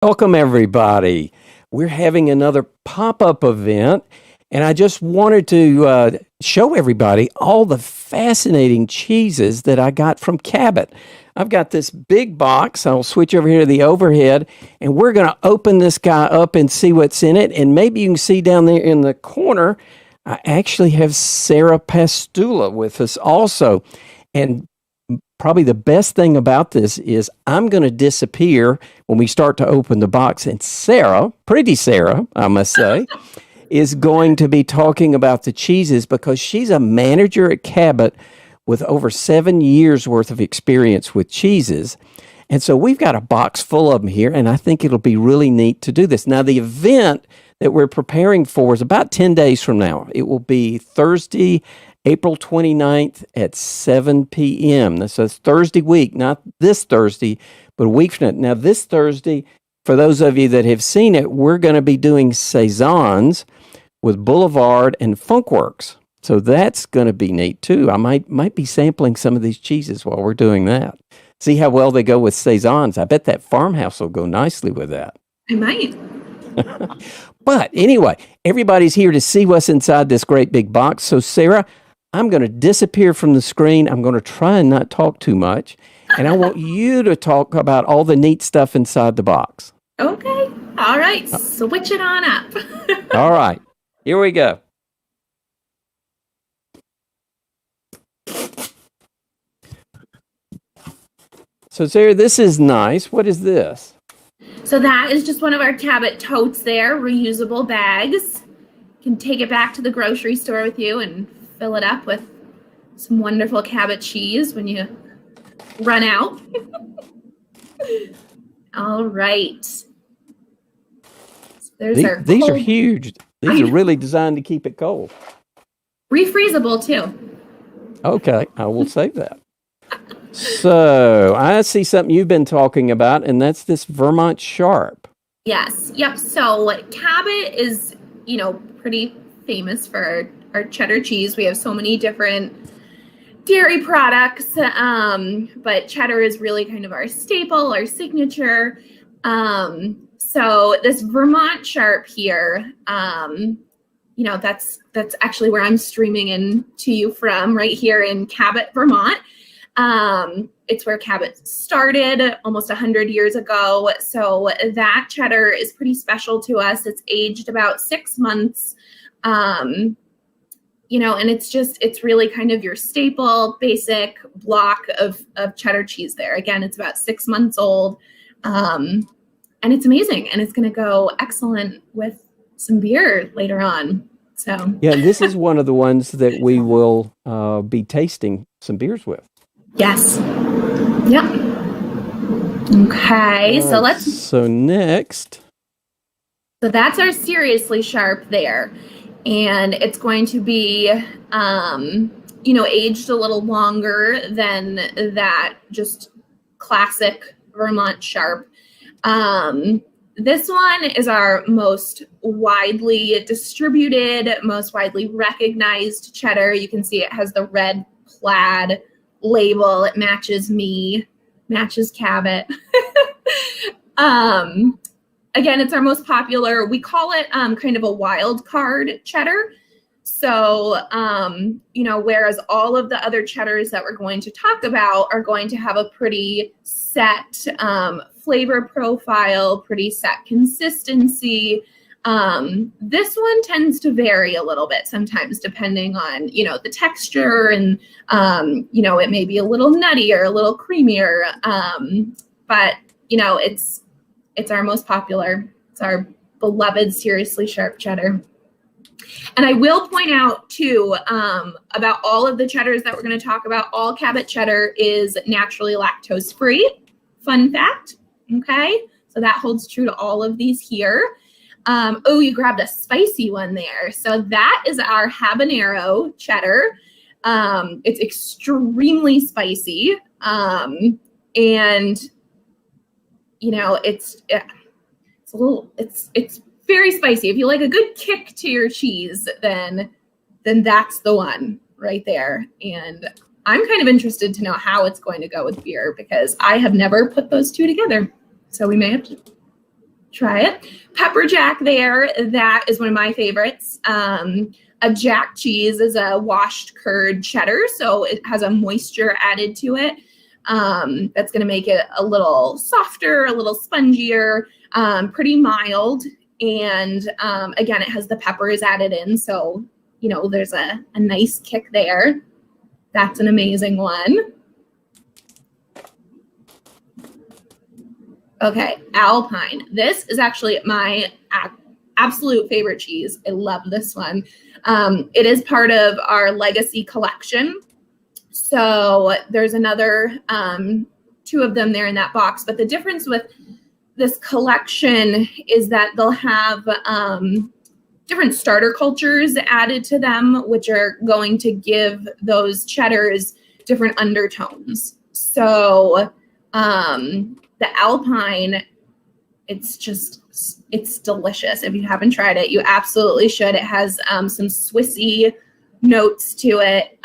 Welcome, everybody. We're having another pop-up event, and I just wanted to show everybody all the fascinating cheeses that I got from Cabot. I've got this big box. I'll switch over here to the overhead, and we're going to open this guy up and see what's in it. And maybe you can see down there in the corner, I actually have Sarah Pastula with us also. And probably the best thing about this is I'm going to disappear when we start to open the box. And Sarah, pretty Sarah, I must say, is going to be talking about the cheeses because she's a manager at Cabot with over 7 years worth of experience with cheeses. And so we've got a box full of them here, and I think it'll be really neat to do this. Now, the event that we're preparing for is about 10 days from now. It will be Thursday, April 29th at 7 p.m. This is Thursday week, not this Thursday, but a week from now. Now, this Thursday, for those of you that have seen it, we're going to be doing Saisons with Boulevard and Funkworks. So that's going to be neat, too. I might be sampling some of these cheeses while we're doing that. See how well they go with Saisons. I bet that farmhouse will go nicely with that. I might. But anyway, everybody's here to see what's inside this great big box. So, Sarah, I'm going to disappear from the screen. I'm going to try and not talk too much. And I want you to talk about all the neat stuff inside the box. Okay. All right. Switch it on up. All right. Here we go. So, Sarah, this is nice. What is this? So that is just one of our Cabot totes there, reusable bags. You can take it back to the grocery store with you and fill it up with some wonderful Cabot cheese when you run out. All right. So these are huge. These are really designed to keep it cold. Refreezable too. Okay, I will save that. So I see something you've been talking about, and that's this Vermont Sharp. Yes. Yep. So Cabot is, pretty famous for our cheddar cheese. We have so many different dairy products, but cheddar is really kind of our staple, our signature. So this Vermont Sharp here, that's actually where I'm streaming in to you from, right here in Cabot, Vermont. It's where Cabot started almost 100 years ago. So that cheddar is pretty special to us. It's aged about 6 months. And it's really kind of your staple, basic block of cheddar cheese there. Again, it's about 6 months old. And it's amazing. And it's going to go excellent with some beer later on. So yeah, this is one of the ones that we will be tasting some beers with. Yes. Yep. Okay. So next. So that's our Seriously Sharp there. And it's going to be, aged a little longer than that just classic Vermont Sharp. This one is our most widely distributed, most widely recognized cheddar. You can see it has the red plaid label. It matches me, matches Cabot. Again, it's our most popular. We call it kind of a wild card cheddar. So, whereas all of the other cheddars that we're going to talk about are going to have a pretty set flavor profile, pretty set consistency. This one tends to vary a little bit sometimes depending on, the texture and, it may be a little nuttier, a little creamier. But, it's our most popular. It's our beloved Seriously Sharp cheddar. And I will point out too, about all of the cheddars that we're going to talk about, all Cabot cheddar is naturally lactose free. Fun fact. Okay. So that holds true to all of these here. You grabbed a spicy one there. So that is our Habanero Cheddar. It's extremely spicy. It's very spicy. If you like a good kick to your cheese, then that's the one right there. And I'm kind of interested to know how it's going to go with beer because I have never put those two together. So we may have to try it. Pepper jack there, that is one of my favorites. A jack cheese is a washed curd cheddar, so it has a moisture added to it. That's going to make it a little softer, a little spongier, pretty mild. And again, it has the peppers added in, so there's a nice kick there. That's an amazing one. Okay, Alpine. This is actually my absolute favorite cheese. I love this one. It is part of our legacy collection. So there's another 2 of them there in that box. But the difference with this collection is that they'll have different starter cultures added to them, which are going to give those cheddars different undertones. So the Alpine, it's delicious. If you haven't tried it, you absolutely should. It has some Swissy notes to it.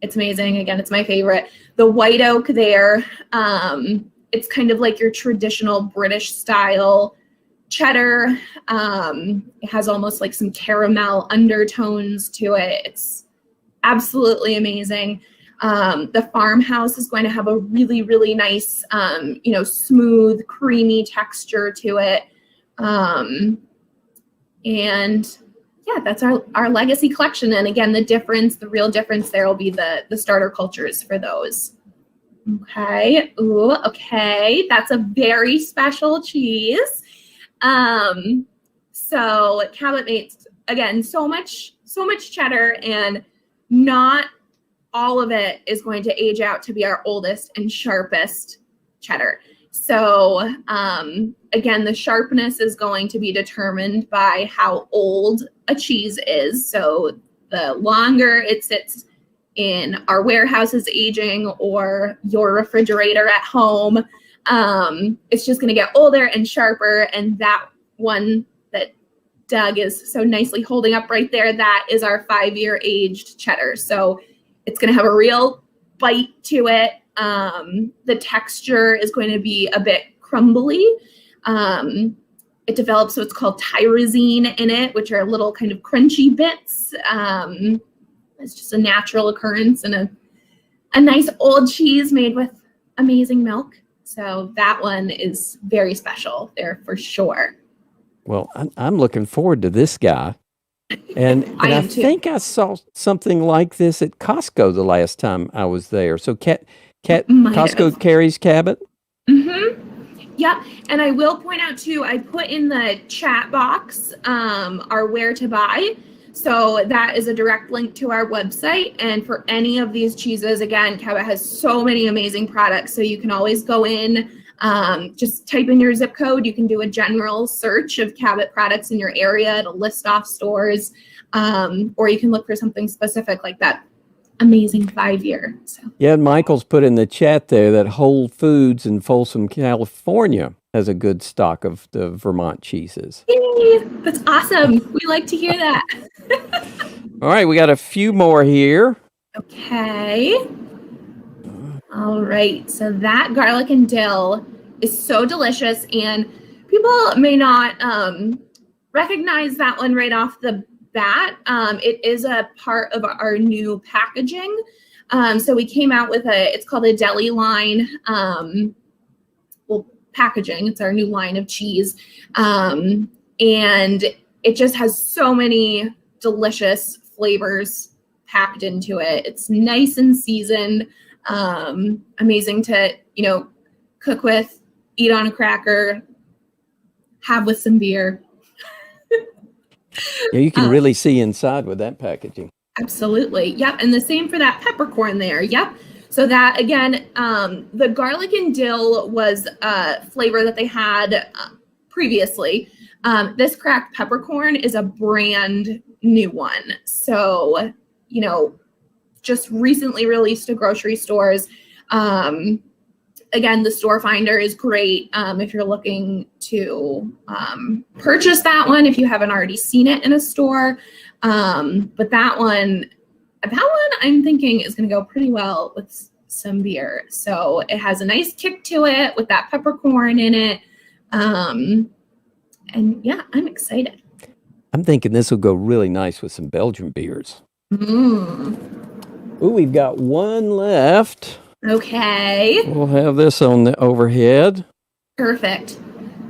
It's amazing. Again, it's my favorite. The white oak there, it's kind of like your traditional British style cheddar. It has almost like some caramel undertones to it. It's absolutely amazing. The farmhouse is going to have a really, really nice, smooth, creamy texture to it. And yeah, that's our legacy collection. And again, the real difference there will be the starter cultures for those. Okay. Ooh, okay. That's a very special cheese. So Cabot makes, again, so much cheddar, and not all of it is going to age out to be our oldest and sharpest cheddar. So again, the sharpness is going to be determined by how old a cheese is. So the longer it sits in our warehouses aging or your refrigerator at home, it's just going to get older and sharper. And that one that Doug is so nicely holding up right there, that is our 5-year aged cheddar. So it's going to have a real bite to it. The texture is going to be a bit crumbly. It develops what's called tyrosine in it, which are little kind of crunchy bits. It's just a natural occurrence in a nice old cheese made with amazing milk. So that one is very special there for sure. Well, I'm looking forward to this guy. And I think I saw something like this at Costco the last time I was there. So Costco carries Cabot? Mm-hmm. Yep. And I will point out too, I put in the chat box our where to buy. So that is a direct link to our website. And for any of these cheeses, again, Cabot has so many amazing products. So you can always go in, just type in your zip code. You can do a general search of Cabot products in your area. It'll list off stores. Or you can look for something specific like that amazing 5-year. So. Yeah, Michael's put in the chat there that Whole Foods in Folsom, California has a good stock of the Vermont cheeses. Yay, that's awesome. We like to hear that. All right, we got a few more here. Okay. All right, so that garlic and dill is so delicious, and people may not recognize that one right off the bat. It is a part of our new packaging. So we came out with it's called a deli line. Packaging. It's our new line of cheese. And it just has so many delicious flavors packed into it. It's nice and seasoned. Amazing to, cook with, eat on a cracker, have with some beer. Yeah, you can really see inside with that packaging. Absolutely. Yep. And the same for that peppercorn there. Yep. So that, again, the garlic and dill was a flavor that they had previously. This cracked peppercorn is a brand new one. So, just recently released to grocery stores. Again, the store finder is great if you're looking to purchase that one, if you haven't already seen it in a store. But that one I'm thinking is going to go pretty well with some beer. So it has a nice kick to it with that peppercorn in it. And yeah, I'm excited. I'm thinking this will go really nice with some Belgian beers. Mm. Ooh, we've got one left. Okay. We'll have this on the overhead. Perfect.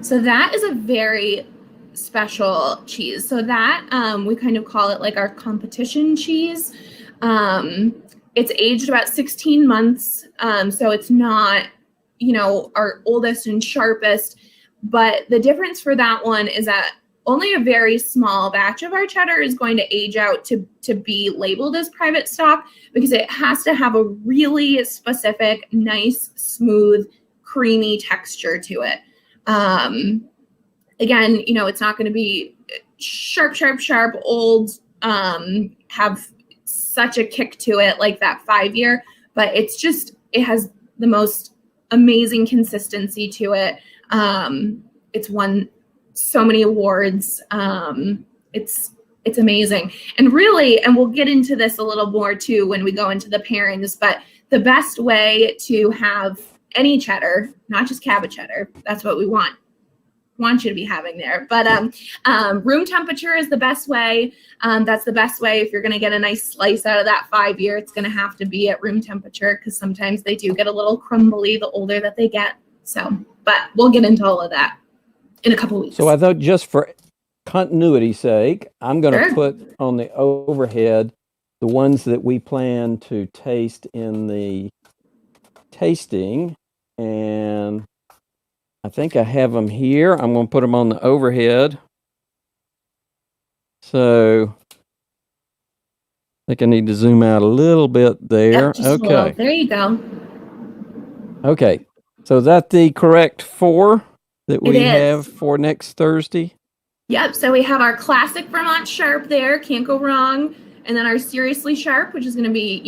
So that is a very special cheese. So that we kind of call it like our competition cheese. It's aged about 16 months. So it's not, our oldest and sharpest. But the difference for that one is that only a very small batch of our cheddar is going to age out to be labeled as private stock, because it has to have a really specific, nice, smooth, creamy texture to it. Again, it's not going to be sharp, old, have such a kick to it like that 5-year, but it has the most amazing consistency to it. It's won so many awards. It's amazing. And we'll get into this a little more too when we go into the pairings, but the best way to have any cheddar, not just Cabot cheddar, that's what we want you to be having there. But room temperature is the best way. That's the best way. If you're going to get a nice slice out of that 5-year, it's going to have to be at room temperature, because sometimes they do get a little crumbly the older that they get. So, but we'll get into all of that in a couple weeks. So I thought, just for continuity's sake, I'm going to put on the overhead the ones that we plan to taste in the tasting, and I think I have them here. I'm going to put them on the overhead. So I think I need to zoom out a little bit there. Yep, okay. There you go. Okay. So is that the correct 4 that we have for next Thursday? Yep. So we have our classic Vermont Sharp there. Can't go wrong. And then our Seriously Sharp, which is going to be,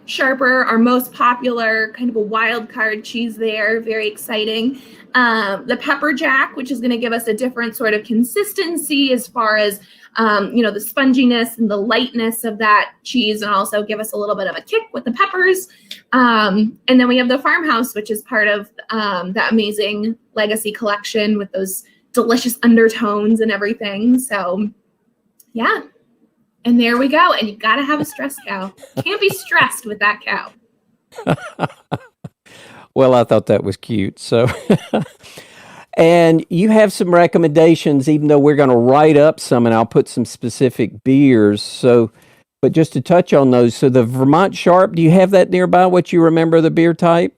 sharper, our most popular, kind of a wild card cheese there. Very exciting. The Pepper Jack, which is going to give us a different sort of consistency as far as, the sponginess and the lightness of that cheese, and also give us a little bit of a kick with the peppers. And then we have the Farmhouse, which is part of that amazing legacy collection with those delicious undertones and everything. So, yeah. And there we go. And you got to have a stressed cow. Can't be stressed with that cow. Well, I thought that was cute. So, and you have some recommendations, even though we're going to write up some, and I'll put some specific beers. So, but just to touch on those. So the Vermont Sharp, do you have that nearby? What you remember the beer type?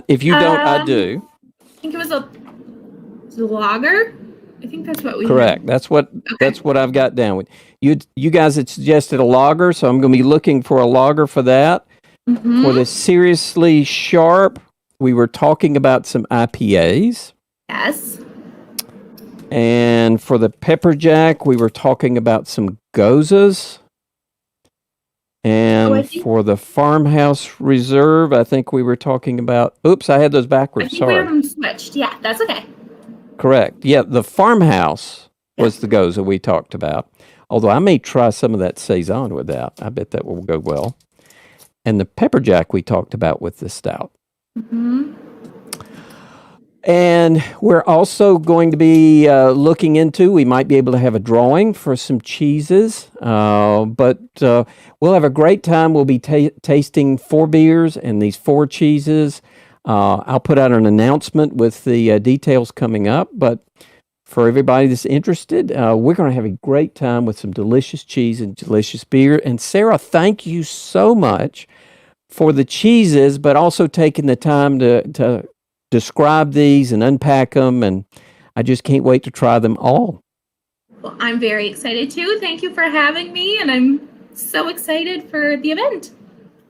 If you don't, I do. I think it was a lager. I think that's what we correct. Had. That's what I've got down with. You guys had suggested a lager, so I'm going to be looking for a lager for that. Mm-hmm. For the Seriously Sharp, we were talking about some IPAs. Yes. And for the Pepper Jack, we were talking about some Gozas. And for the Farmhouse Reserve, I think we were talking about... Oops, I had those backwards. Sorry. We have them switched. Yeah, that's okay. Correct. Yeah, the Farmhouse was the Goza we talked about. Although I may try some of that Saison with that. I bet that will go well. And the Pepper Jack we talked about with the stout. Mm-hmm. And we're also going to be looking into, we might be able to have a drawing for some cheeses. But we'll have a great time. We'll be tasting 4 beers and these 4 cheeses. I'll put out an announcement with the details coming up, but for everybody that's interested, we're going to have a great time with some delicious cheese and delicious beer. And Sarah, thank you so much for the cheeses, but also taking the time to describe these and unpack them, and I just can't wait to try them all. Well, I'm very excited too. Thank you for having me, and I'm so excited for the event.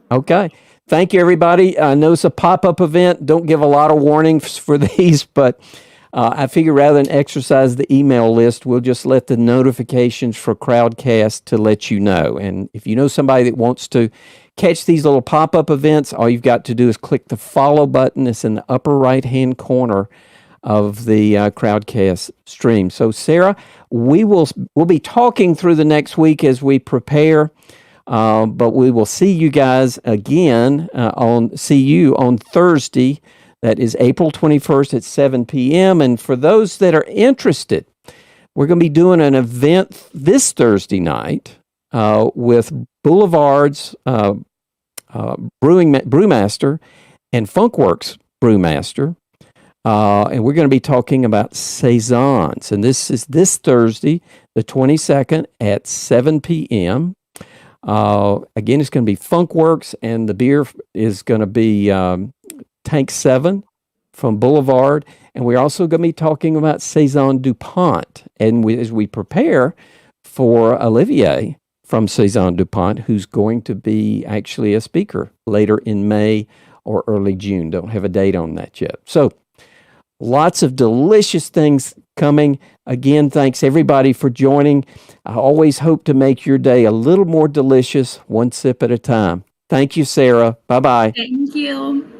Okay. Thank you, everybody. I know it's a pop-up event. Don't give a lot of warnings for these, but I figure rather than exercise the email list, we'll just let the notifications for Crowdcast to let you know. And if you know somebody that wants to catch these little pop-up events, all you've got to do is click the follow button. It's in the upper right-hand corner of the Crowdcast stream. So, Sarah, we'll be talking through the next week as we prepare. But we will see you guys again on Thursday, That is April 21st at 7 p.m. And for those that are interested, we're going to be doing an event this Thursday night with Boulevard's Brewmaster and Funkworks Brewmaster. And we're going to be talking about saisons. And this is this Thursday, the 22nd at 7 p.m. Again, it's going to be Funkworks, and the beer is going to be Tank 7 from Boulevard. And we're also going to be talking about Saison DuPont. And as we prepare for Olivier from Saison DuPont, who's going to be actually a speaker later in May or early June. Don't have a date on that yet. So lots of delicious things coming. Again, thanks everybody for joining. I always hope to make your day a little more delicious, one sip at a time. Thank you, Sarah. Bye-bye. Thank you.